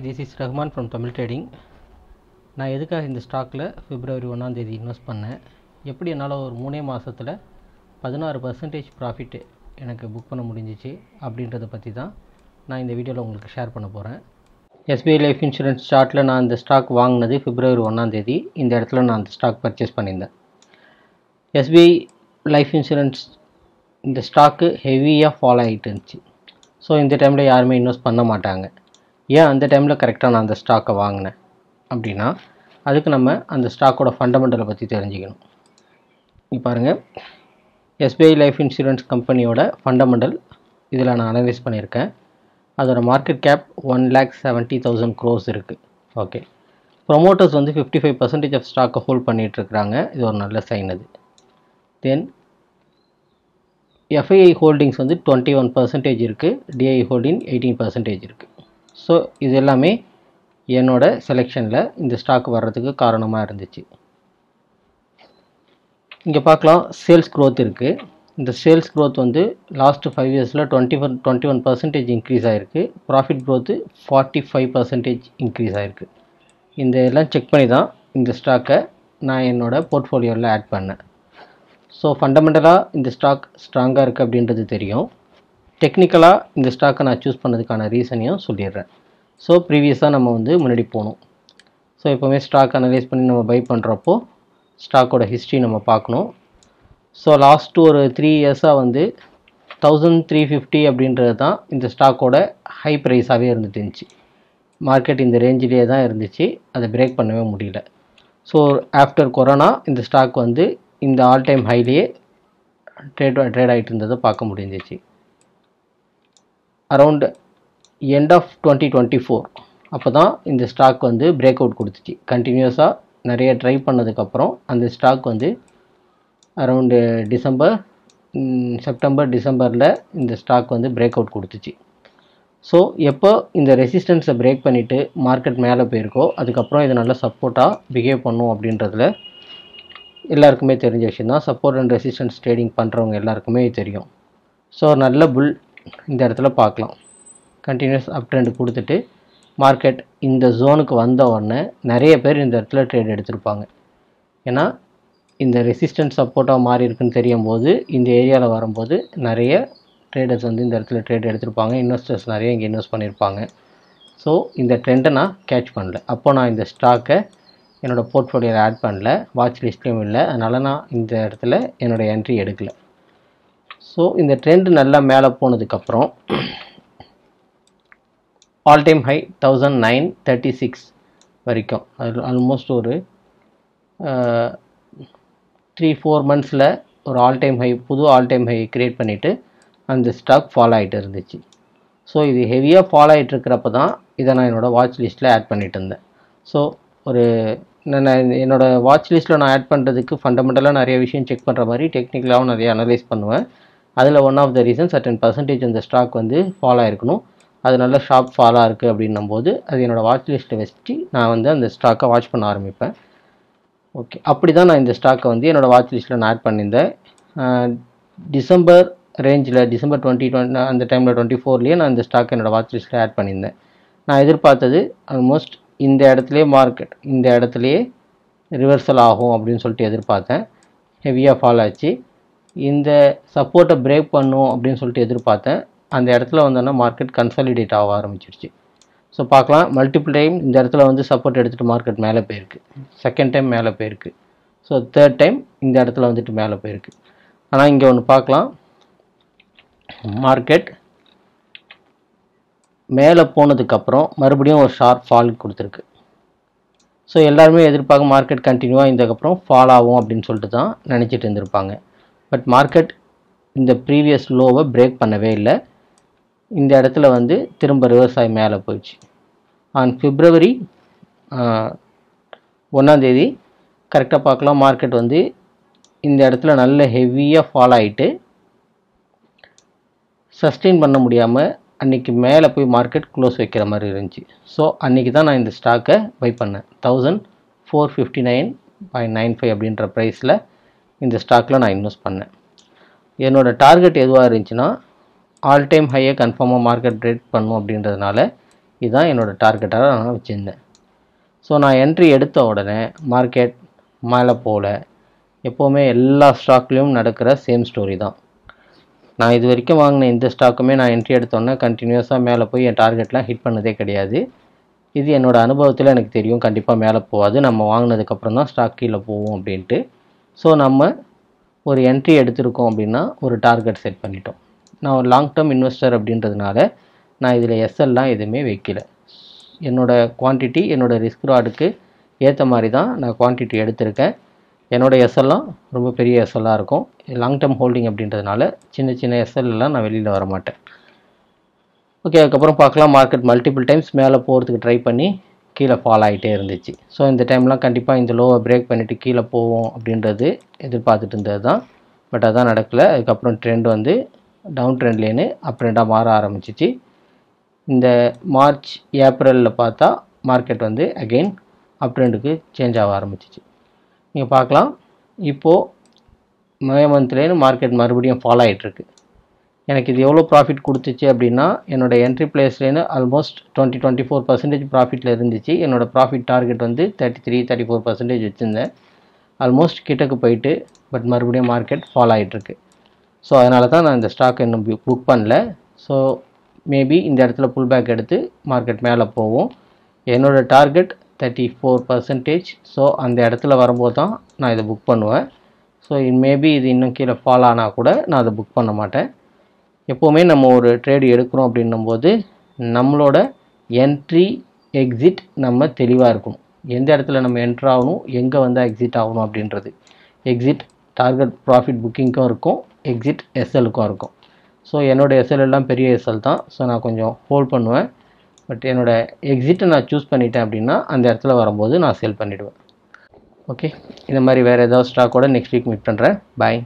this is Rahman from Tamil Trading. நான் எதுக்காக இந்த ஸ்டாக்கில் February 1ஆம் தேதி இன்வெஸ்ட் பண்ணேன், எப்படி என்னால் ஒரு 3 மாதத்தில் 16% ப்ராஃபிட் எனக்கு புக் பண்ண முடிஞ்சிச்சு அப்படின்றத பற்றி தான் நான் இந்த வீடியோவில் உங்களுக்கு ஷேர் பண்ண போகிறேன். SBI லைஃப் இன்சூரன்ஸ் சார்ட்டில் நான் இந்த ஸ்டாக் வாங்கினது February 1ஆம் தேதி. இந்த இடத்துல நான் அந்த ஸ்டாக் பர்ச்சேஸ் பண்ணியிருந்தேன். SBI லைஃப் இன்சூரன்ஸ் இந்த ஸ்டாக்கு ஹெவியாக ஃபாலோ ஆகிட்டு இருந்துச்சு. ஸோ இந்த டைமில் யாருமே இன்வெஸ்ட் பண்ண மாட்டாங்க. ஏன் அந்த டைமில் கரெக்டாக நான் அந்த ஸ்டாக்கை வாங்கினேன் அப்படின்னா, அதுக்கு நம்ம அந்த ஸ்டாக்கோட ஃபண்டமெண்டலை பற்றி தெரிஞ்சுக்கணும். இப்போ பாருங்கள், SBI லைஃப் இன்சூரன்ஸ் கம்பெனியோட ஃபண்டமெண்டல் இதில் நான் அனலைஸ் பண்ணியிருக்கேன். அதோட மார்க்கெட் கேப் 1,70,000 crores இருக்குது. ஓகே, ப்ரொமோட்டர்ஸ் வந்து 55% ஆஃப் ஸ்டாக்கை ஹோல்ட் பண்ணிகிட்ருக்குறாங்க. இது ஒரு நல்ல சைன். அது தென் FII ஹோல்டிங்ஸ் வந்து 21% இருக்குது, DI ஹோல்டிங் 18% இருக்குது. ஸோ இது எல்லாமே என்னோட செலெக்ஷனில் இந்த ஸ்டாக் வர்றதுக்கு காரணமாக இருந்துச்சு. இங்கே பார்க்கலாம், சேல்ஸ் க்ரோத் இருக்குது. இந்த சேல்ஸ் க்ரோத் வந்து லாஸ்ட் 5 இயர்ஸில் 21% இன்க்ரீஸ் ஆகிருக்கு. ப்ராஃபிட் க்ரோத்து 45% இன்க்ரீஸ் ஆகிருக்கு. இந்த எல்லாம் செக் பண்ணி தான் இந்த ஸ்டாக்கை நான் என்னோடய போர்ட்ஃபோலியோவில் ஆட் பண்ணேன். ஸோ ஃபண்டமெண்டலாக இந்த ஸ்டாக் ஸ்ட்ராங்காக இருக்குது அப்படின்றது தெரியும். டெக்னிக்கலாக இந்த ஸ்டாக்கை நான் சூஸ் பண்ணதுக்கான ரீசனையும் சொல்லிடுறேன். ஸோ ப்ரீவியஸாக நம்ம வந்து முன்னாடி போகணும். ஸோ எப்போவுமே ஸ்டாக் அனலைஸ் பண்ணி நம்ம பை பண்ணுறப்போ ஸ்டாக்கோட ஹிஸ்ட்ரி நம்ம பார்க்கணும். ஸோ லாஸ்ட்டு ஒரு 3 இயர்ஸாக வந்து 1350 அப்படின்றது தான் இந்த ஸ்டாக்கோட ஹை ப்ரைஸாகவே இருந்துச்சு. மார்க்கெட் இந்த ரேஞ்சிலே தான் இருந்துச்சு, அதை பிரேக் பண்ணவே முடியல. ஸோ ஆஃப்டர் கொரோனா இந்த ஸ்டாக் வந்து இந்த ஆல் டைம் ஹைலேயே ட்ரேட் ஆகிட்டு இருந்ததை பார்க்க முடிஞ்சிச்சு. அரவுண்ட் எண்ட் ஆஃப் 2024 அப்போ தான் இந்த ஸ்டாக் வந்து பிரேக் அவுட் கொடுத்துச்சு. கண்டினியூஸாக நிறைய ட்ரை பண்ணதுக்கப்புறம் அந்த ஸ்டாக் வந்து அரவுண்டு செப்டம்பர்-டிசம்பரில் இந்த ஸ்டாக் வந்து பிரேக் அவுட் கொடுத்துச்சு. ஸோ எப்போ இந்த ரெசிஸ்டன்ஸை பிரேக் பண்ணிவிட்டு மார்க்கெட் மேலே போயிருக்கோ, அதுக்கப்புறம் இது நல்லா சப்போர்ட்டாக பிஹேவ் பண்ணும் அப்படின்றதுல எல்லாருக்குமே தெரிஞ்ச விஷயம் தான். சப்போர்ட் அண்ட் ரெசிஸ்டன்ஸ் ட்ரேடிங் பண்ணுறவங்க எல்லாருக்குமே தெரியும். ஸோ நல்ல புல் இந்த இடத்துல பார்க்கலாம். கண்டினியூஸ் அப் ட்ரெண்ட் கொடுத்துட்டு மார்க்கெட் இந்த ஜோனுக்கு வந்த உடனே நிறைய பேர் இந்த இடத்துல ட்ரேட் எடுத்திருப்பாங்க. ஏன்னா இந்த ரெசிஸ்டன்ஸ் சப்போர்ட்டாக மாறி இருக்குன்னு தெரியும் போது இந்த ஏரியாவில் வரும்போது நிறைய ட்ரேடர்ஸ் வந்து இந்த இடத்துல ட்ரேட் எடுத்திருப்பாங்க. இன்வெஸ்டர்ஸ் நிறைய இங்கே இன்வெஸ்ட் பண்ணியிருப்பாங்க. ஸோ இந்த ட்ரெண்டை நான் கேட்ச் பண்ணல. அப்போ நான் இந்த ஸ்டாக்கை என்னோடய போர்ட்ஃபோலியோவில் ஆட் பண்ணல, வாட்ச் லிஸ்ட்லேயும் இல்லை. அதனால் நான் இந்த இடத்துல என்னோடய என்ட்ரி எடுக்கலை. ஸோ இந்த ட்ரெண்ட் நல்லா மேலே போனதுக்கப்புறம் ஆல் டைம் ஹை 1936 வரைக்கும், அது ஆல்மோஸ்ட் ஒரு 3-4 மந்த்ஸில் ஒரு ஆல் டைம் ஹை, புது ஆல் டைம் ஹை க்ரியேட் பண்ணிவிட்டு அந்த ஸ்டாக் ஃபாலோ ஆகிட்டு இருந்துச்சு. ஸோ இது ஹெவியாக ஃபாலோ ஆகிட்டு இருக்கிறப்ப தான் இதை நான் என்னோடய வாட்ச் லிஸ்ட்டில் ஆட் பண்ணிகிட்டு இருந்தேன். ஸோ ஒரு நான் என்னோடய வாட்ச் லிஸ்ட்டில் நான் ஆட் பண்ணுறதுக்கு ஃபண்டமெண்டலாக நிறைய விஷயம் செக் பண்ணுற மாதிரி டெக்னிக்கலாகவும் நிறைய அனலைஸ் பண்ணுவேன். அதில் one of the reason certain percentage அந்த ஸ்டாக் வந்து ஃபாலோ ஆகிருக்கணும். அது நல்ல ஷார்ப் ஃபாலோ இருக்குது அப்படின்னும் போது அது என்னோடய வாட்ச் லிஸ்ட்டை வச்சு நான் வந்து அந்த ஸ்டாக்கை வாட்ச் பண்ண ஆரம்பிப்பேன். ஓகே, அப்படி தான் நான் இந்த ஸ்டாக்கை வந்து என்னோடய வாட்ச் லிஸ்ட்டில் நான் ஆட் பண்ணியிருந்தேன். டிசம்பர் ரேஞ்சில், டிசம்பர் 2020 அந்த டைமில் 24லேயே நான் இந்த ஸ்டாக் என்னோடய வாட்ச் லிஸ்ட்டில் ஆட் பண்ணியிருந்தேன். நான் எதிர்பார்த்தது ஆல்மோஸ்ட் இந்த இடத்துலையே மார்க்கெட் இந்த இடத்துலையே ரிவர்சல் ஆகும் அப்படின்னு சொல்லிட்டு எதிர்பார்த்தேன். ஹெவியாக ஃபாலோ ஆச்சு. இந்த சப்போர்ட்டை பிரேக் பண்ணும் அப்படின்னு சொல்லிட்டு எதிர்பார்த்தேன். அந்த இடத்துல வந்தோன்னா மார்க்கெட் கன்சாலிடேட் ஆக ஆரம்பிச்சிருச்சு. ஸோ பார்க்கலாம், மல்டிபிள் டைம் இந்த இடத்துல வந்து சப்போர்ட் எடுத்துகிட்டு மார்க்கெட் மேலே போயிருக்கு. செகண்ட் டைம் மேலே போயிருக்கு. ஸோ தேர்ட் டைம் இந்த இடத்துல வந்துட்டு மேலே போயிருக்கு. ஆனால் இங்கே ஒன்று பார்க்கலாம், மார்க்கெட் மேலே போனதுக்கப்புறம் மறுபடியும் ஒரு ஷார்ப் ஃபால் கொடுத்துருக்கு. ஸோ எல்லாருமே எதிர்பார்க்க மார்க்கெட் கண்டினியூவாக இதுக்கப்புறம் ஃபால் ஆகும் அப்படின்னு சொல்லிட்டு தான் நினச்சிட்டு இருந்திருப்பாங்க. பட் மார்க்கெட் இந்த ப்ரீவியஸ் லோவை பிரேக் பண்ணவே இல்லை. இந்த இடத்துல வந்து திரும்ப ரிவர்ஸ் ஆகி மேலே போயிடுச்சு. ஆன் February 1ஆம் தேதி கரெக்டாக பார்க்கலாம், மார்க்கெட் வந்து இந்த இடத்துல நல்ல ஹெவியாக ஃபால் ஆகிட்டு சஸ்டெயின் பண்ண முடியாமல் அன்றைக்கி மேலே போய் மார்க்கெட் க்ளோஸ் வைக்கிற மாதிரி இருந்துச்சு. ஸோ அன்றைக்கி தான் நான் இந்த ஸ்டாக்கை பை பண்ணேன். 1459.95 அப்படின்ற ப்ரைஸில் இந்த ஸ்டாக்கில் நான் இன்வெஸ்ட் பண்ணேன். என்னோடய டார்கெட் எதுவாக இருந்துச்சுன்னா ஆல் டைம் ஹையை கன்ஃபார்மாக மார்க்கெட் பிரேக் பண்ணும் அப்படின்றதுனால இதுதான் என்னோடய டார்கெட்டாக நான் வச்சுருந்தேன். ஸோ நான் என்ட்ரி எடுத்த உடனே மார்க்கெட் மேலே போகல. எப்போவுமே எல்லா ஸ்டாக்லேயும் நடக்கிற சேம் ஸ்டோரி தான். நான் இது வரைக்கும் வாங்கின இந்த ஸ்டாக்குமே நான் என்ட்ரி எடுத்தோன்னே கண்டினியூஸாக மேலே போய் என் டார்கெட்லாம் ஹிட் பண்ணதே கிடையாது. இது என்னோடய அனுபவத்தில் எனக்கு தெரியும் கண்டிப்பாக மேலே போகாது, நம்ம வாங்கினதுக்கப்புறம் தான் ஸ்டாக் கீழே போகும் அப்படின்ட்டு. ஸோ நம்ம ஒரு என்ட்ரி எடுத்திருக்கோம் அப்படின்னா ஒரு டார்கெட் செட் பண்ணிட்டோம். நான் ஒரு லாங் டேர்ம் இன்வெஸ்டர் அப்படின்றதுனால நான் இதில் எஸ்எல்லாம் எதுவுமே வைக்கல. என்னோடய குவான்டிட்டி என்னோடய ரிஸ்க் ராடுக்கு ஏற்ற மாதிரி தான் நான் குவான்டிட்டி எடுத்திருக்கேன். என்னோடய எஸ்எல்லாம் ரொம்ப பெரிய எஸ்எல்லாக இருக்கும். லாங் டேர்ம் ஹோல்டிங் அப்படின்றதுனால சின்ன சின்ன எஸ்எல்லாம் நான் வெளியில் வர மாட்டேன். ஓகே, அதுக்கப்புறம் பார்க்கலாம். மார்க்கெட் மல்டிபிள் டைம்ஸ் மேலே போகிறதுக்கு ட்ரை பண்ணி கீழே ஃபால் ஆகிட்டே இருந்துச்சு. ஸோ இந்த டைம்லாம் கண்டிப்பாக இந்த லோவை பிரேக் பண்ணிவிட்டு கீழே போவோம் அப்படின்றது எதிர்பார்த்துட்டு இருந்தது தான். பட் அதான் நடக்கலை. அதுக்கப்புறம் ட்ரெண்ட் வந்து டவுன் ட்ரெண்ட்லேன்னு அப் ட்ரெண்டாக மாற ஆரம்பிச்சிச்சு. இந்த மார்ச் ஏப்ரலில் பார்த்தா மார்க்கெட் வந்து அகெயின் அப் ட்ரெண்டுக்கு சேஞ்ச் ஆக ஆரம்பிச்சிச்சு. நீங்கள் பார்க்கலாம், இப்போது மே மந்த்லேருந்து மார்க்கெட் மறுபடியும் ஃபால் ஆகிட்டுருக்கு. எனக்கு இது எவ்வளோ ப்ராஃபிட் கொடுத்துச்சு அப்படின்னா, என்னோடய என்ட்ரி ப்ளேஸ்லேருந்து ஆல்மோஸ்ட் 24% ப்ராஃபிட்டில் இருந்துச்சு. என்னோடய ப்ராஃபிட் டார்கெட் வந்து 33-34% வச்சுருந்தேன். ஆல்மோஸ்ட் கிட்டக்கு போயிட்டு பட் மறுபடியும் மார்க்கெட் ஃபால் ஆகிட்டுருக்கு. ஸோ அதனால தான் நான் இந்த ஸ்டாக் இன்னும் புக் பண்ணல. ஸோ மேபி இந்த இடத்துல புல் பேக் எடுத்து மார்க்கெட் மேலே போகும். என்னோடய டார்கெட் 34%. ஸோ அந்த இடத்துல வரும்போது தான் நான் இதை புக் பண்ணுவேன். ஸோ மேபி இது இன்னும் கீழே ஃபால் ஆனால் கூட நான் அதை புக் பண்ண மாட்டேன். எப்போவுமே நம்ம ஒரு ட்ரேடு எடுக்கிறோம் அப்படின்னும்போது நம்மளோட என்ட்ரி எக்ஸிட் நம்ம தெளிவாக இருக்கணும். எந்த இடத்துல நம்ம என்ட்ரு ஆகணும், எங்கே வந்து எக்ஸிட் ஆகணும் அப்படின்றது. எக்ஸிட் டார்கெட் ப்ராஃபிட் புக்கிங்க்கும் இருக்கும், எக்ஸிட் எஸ்எல்லுக்கும் இருக்கும். ஸோ என்னோடய எஸ்எல் எல்லாம் பெரிய எஸ்எல் தான். ஸோ நான் கொஞ்சம் ஹோல்ட் பண்ணுவேன். பட் என்னோடய எக்ஸிட்டை நான் சூஸ் பண்ணிட்டேன் அப்படின்னா அந்த இடத்துல வரும்போது நான் செல் பண்ணிவிடுவேன். ஓகே, இந்த மாதிரி வேறு ஏதாவது ஸ்டாக்கோட நெக்ஸ்ட் வீக் மீட் பண்ணுறேன். பாய்.